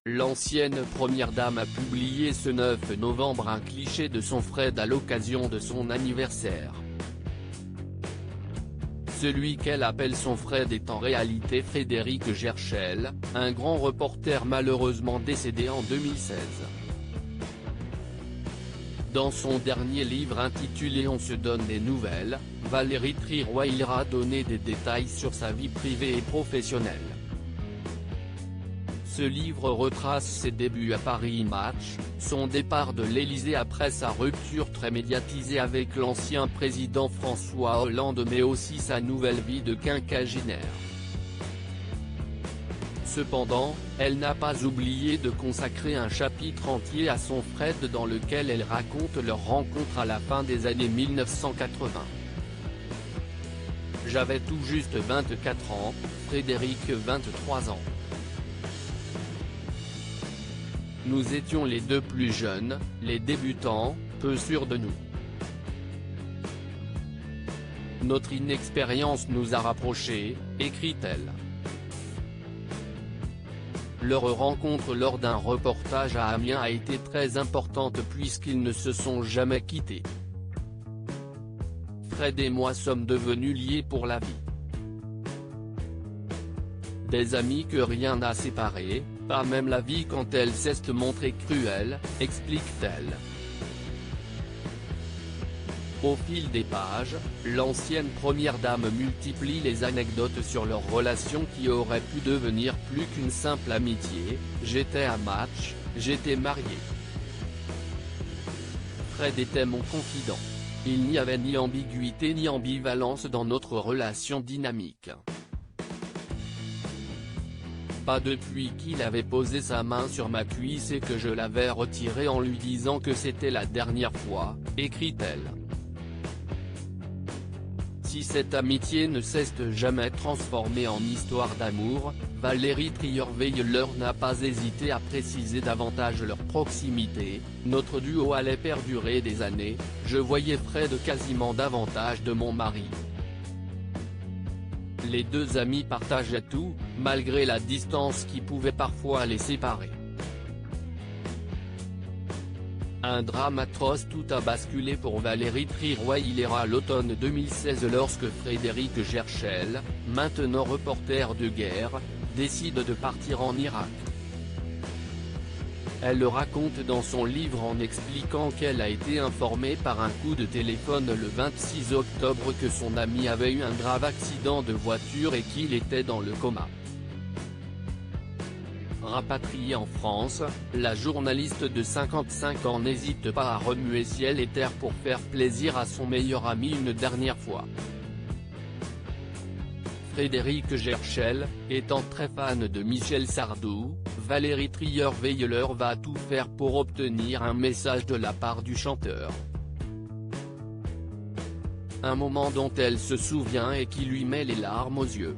L'ancienne première dame a publié ce 9 novembre un cliché de son Fred à l'occasion de son anniversaire. Celui qu'elle appelle son Fred est en réalité Frédéric Gerschel, un grand reporter malheureusement décédé en 2016. Dans son dernier livre intitulé On se donne des nouvelles, Valérie Trierweiler a donné des détails sur sa vie privée et professionnelle. Ce livre retrace ses débuts à Paris Match, son départ de l'Élysée après sa rupture très médiatisée avec l'ancien président François Hollande mais aussi sa nouvelle vie de quinquagénaire. Cependant, elle n'a pas oublié de consacrer un chapitre entier à son Fred dans lequel elle raconte leur rencontre à la fin des années 1980. J'avais tout juste 24 ans, Frédéric 23 ans. Nous étions les deux plus jeunes, les débutants, peu sûrs de nous. Notre inexpérience nous a rapprochés, écrit-elle. Leur rencontre lors d'un reportage à Amiens a été très importante puisqu'ils ne se sont jamais quittés. Fred et moi sommes devenus liés pour la vie. Des amis que rien n'a séparés, pas même la vie quand elle sait se montrer cruelle, explique-t-elle. Au fil des pages, l'ancienne première dame multiplie les anecdotes sur leur relation qui aurait pu devenir plus qu'une simple amitié. J'étais à Match, j'étais marié. Fred était mon confident. Il n'y avait ni ambiguïté ni ambivalence dans notre relation dynamique. Pas depuis qu'il avait posé sa main sur ma cuisse et que je l'avais retirée en lui disant que c'était la dernière fois, écrit-elle. Si cette amitié ne s'est jamais transformée en histoire d'amour, Valérie Trierweiler n'a pas hésité à préciser davantage leur proximité. Notre duo allait perdurer des années, je voyais Fred quasiment davantage de mon mari. Les deux amis partageaient tout, malgré la distance qui pouvait parfois les séparer. Un drame atroce, tout a basculé pour Valérie Trierweiler à l'automne 2016 lorsque Frédéric Gerschel, maintenant reporter de guerre, décide de partir en Irak. Elle le raconte dans son livre en expliquant qu'elle a été informée par un coup de téléphone le 26 octobre que son ami avait eu un grave accident de voiture et qu'il était dans le coma. Rapatriée en France, la journaliste de 55 ans n'hésite pas à remuer ciel et terre pour faire plaisir à son meilleur ami une dernière fois. Frédéric Gerschel, étant très fan de Michel Sardou, Valérie Trierweiler va tout faire pour obtenir un message de la part du chanteur. Un moment dont elle se souvient et qui lui met les larmes aux yeux.